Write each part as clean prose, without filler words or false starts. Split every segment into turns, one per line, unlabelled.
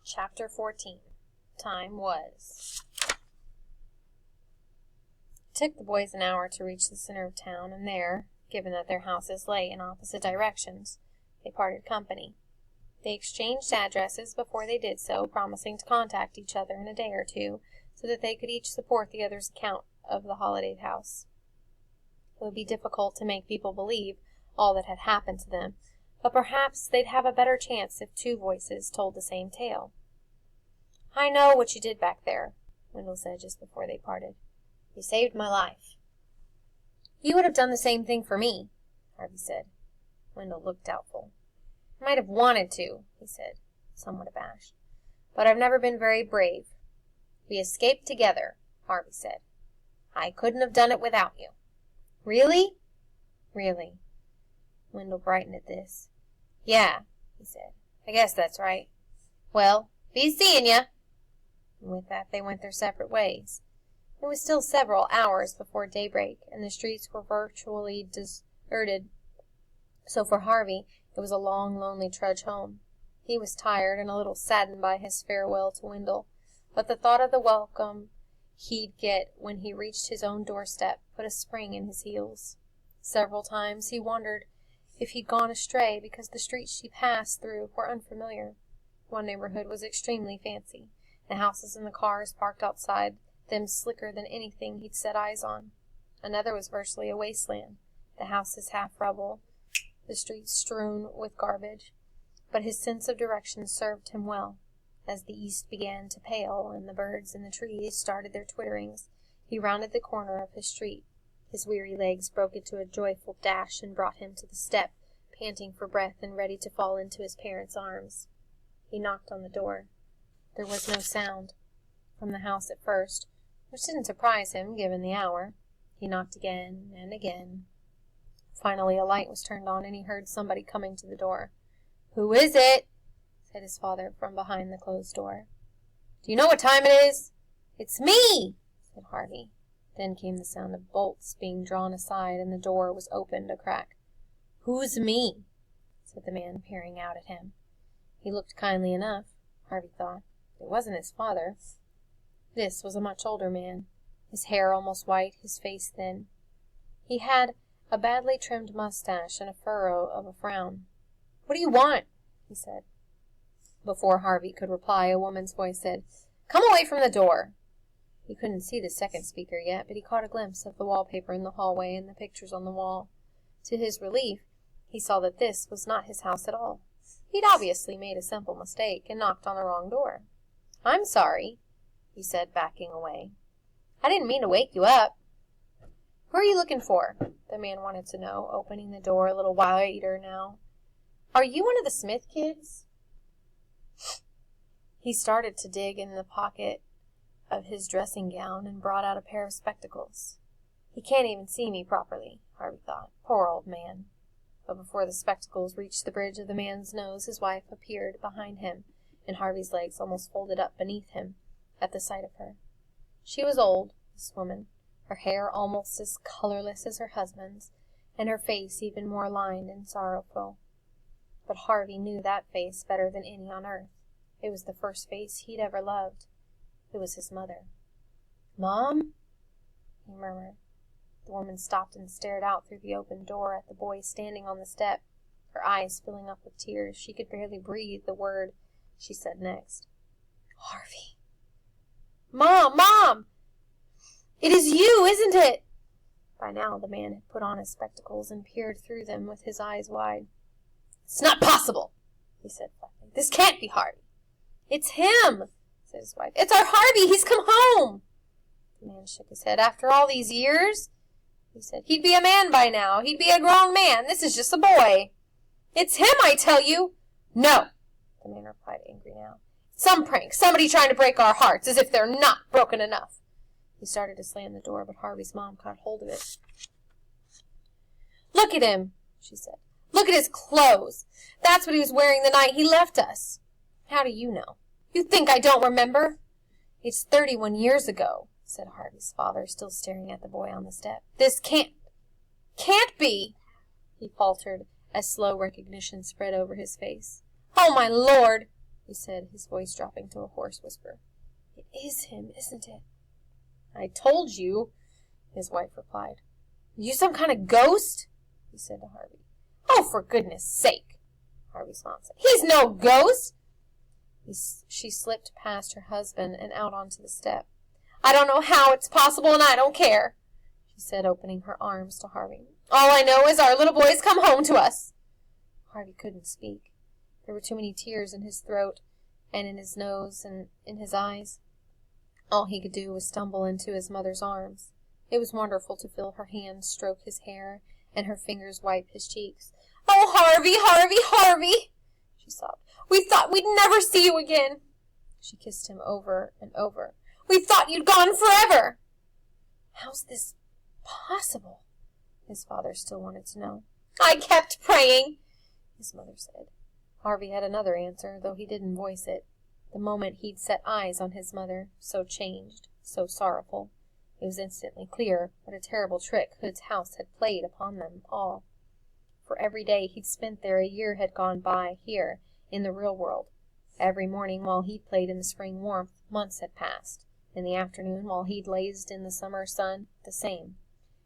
Chapter 14. Time was. It took the boys an hour to reach the center of town, and there, given that their houses lay in opposite directions, they parted company. They exchanged addresses before they did so, promising to contact each other in a day or two, so that they could each support the other's account of the Holiday House. It would be difficult to make people believe all that had happened to them, but perhaps they'd have a better chance if two voices told the same tale. "I know what you did back there," Wendell said just before they parted. "You saved my life." "You would have done the same thing for me," Harvey said. Wendell looked doubtful. "I might have wanted to," he said, somewhat abashed, "but I've never been very brave." "We escaped together," Harvey said. "I couldn't have done it without you." "Really?" "Really." Wendell brightened at this. "Yeah," he said. "I guess that's right. Well, be seeing ya." And with that they went their separate ways. It was still several hours before daybreak, and the streets were virtually deserted, so for Harvey it was a long, lonely trudge home. He was tired and a little saddened by his farewell to Wendell, but the thought of the welcome he'd get when he reached his own doorstep put a spring in his heels. Several times he wondered if he'd gone astray because the streets she passed through were unfamiliar. One neighborhood was extremely fancy, the houses and the cars parked outside them slicker than anything he'd set eyes on. Another was virtually a wasteland, the houses half rubble, the streets strewn with garbage. But his sense of direction served him well. As the east began to pale and the birds in the trees started their twitterings, he rounded the corner of his street. His weary legs broke into a joyful dash and brought him to the step, panting for breath and ready to fall into his parents' arms. He knocked on the door. There was no sound from the house at first, which didn't surprise him, given the hour. He knocked again and again. Finally a light was turned on, and he heard somebody coming to the door. "Who is it?" said his father from behind the closed door. "Do you know what time it is?" "It's me," said Harvey. Then came the sound of bolts being drawn aside, and the door was opened a crack. "Who's me?" said the man, peering out at him. He looked kindly enough, Harvey thought. It wasn't his father. This was a much older man, his hair almost white, his face thin. He had a badly trimmed mustache and a furrow of a frown. "What do you want?" he said. Before Harvey could reply, a woman's voice said, "Come away from the door." He couldn't see the second speaker yet, but he caught a glimpse of the wallpaper in the hallway and the pictures on the wall. To his relief, he saw that this was not his house at all. He'd obviously made a simple mistake and knocked on the wrong door. "I'm sorry," he said, backing away. "I didn't mean to wake you up." "Who are you looking for?" the man wanted to know, opening the door a little wider now. "Are you one of the Smith kids?" He started to dig in the pocket of his dressing gown and brought out a pair of spectacles. "He can't even see me properly," Harvey thought. Poor old man. But before the spectacles reached the bridge of the man's nose, his wife appeared behind him, and Harvey's legs almost folded up beneath him at the sight of her. She was old, this woman, her hair almost as colorless as her husband's, and her face even more lined and sorrowful. But Harvey knew that face better than any on earth. It was the first face he'd ever loved. It was his mother. "Mom?" he murmured. The woman stopped and stared out through the open door at the boy standing on the step, her eyes filling up with tears. She could barely breathe the word she said next. "Harvey." "Mom! Mom! It is you, isn't it?" By now the man had put on his spectacles and peered through them with his eyes wide. "It's not possible," he said flatly. "This can't be Harvey." "It's him," said his wife. "It's our Harvey. He's come home." The man shook his head. "After all these years?" he said. "He'd be a man by now. He'd be a grown man. This is just a boy." "It's him, I tell you." "No," the man replied, angry now. "Some prank. Somebody trying to break our hearts, as if they're not broken enough." He started to slam the door, but Harvey's mom caught hold of it. "Look at him," she said. "Look at his clothes. That's what he was wearing the night he left us." "How do you know?" "You think I don't remember?" "It's 31 years ago," said Harvey's father, still staring at the boy on the step. "This can't be," he faltered, as slow recognition spread over his face. "Oh, my Lord!" he said, his voice dropping to a hoarse whisper. It is him, isn't it? I told you, his wife replied. Are you some kind of ghost? He said to Harvey. Oh, for goodness sake, Harvey's mom said. He's no ghost. She slipped past her husband and out onto the step. I don't know how it's possible, and I don't care, she said, opening her arms to Harvey. All I know is our little boy's come home to us. Harvey couldn't speak. There were too many tears in his throat and in his nose and in his eyes. All he could do was stumble into his mother's arms. It was wonderful to feel her hands stroke his hair and her fingers wipe his cheeks. Oh, Harvey, Harvey, Harvey, she sobbed. We thought we'd never see you again. She kissed him over and over. We thought you'd gone forever. How's this possible? His father still wanted to know. I kept praying, his mother said. Harvey had another answer, though he didn't voice it. The moment he'd set eyes on his mother, so changed, so sorrowful, it was instantly clear what a terrible trick Hood's house had played upon them all. For every day he'd spent there a year had gone by here, in the real world. Every morning while he'd played in the spring warmth, months had passed. In the afternoon, while he'd lazed in the summer sun, the same.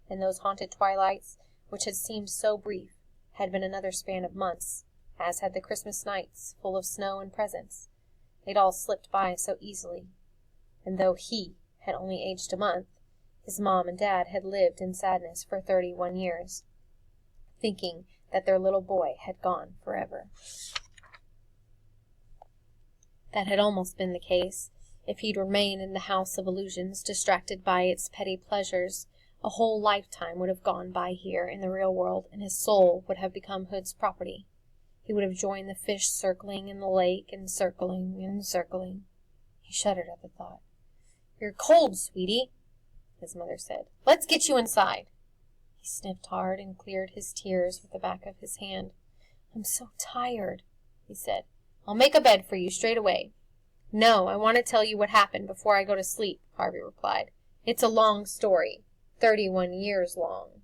And those haunted twilights, which had seemed so brief, had been another span of months, as had the Christmas nights, full of snow and presents. They'd all slipped by so easily. And though he had only aged a month, his mom and dad had lived in sadness for 31 years, thinking that their little boy had gone forever. That had almost been the case. If he'd remained in the house of illusions, distracted by its petty pleasures, a whole lifetime would have gone by here in the real world, and his soul would have become Hood's property. He would have joined the fish circling in the lake, and circling and circling. He shuddered at the thought. You're cold, sweetie, his mother said. Let's get you inside. He sniffed hard and cleared his tears with the back of his hand. I'm so tired, he said. I'll make a bed for you straight away. No, I want to tell you what happened before I go to sleep, Harvey replied. It's a long story, 31 years long.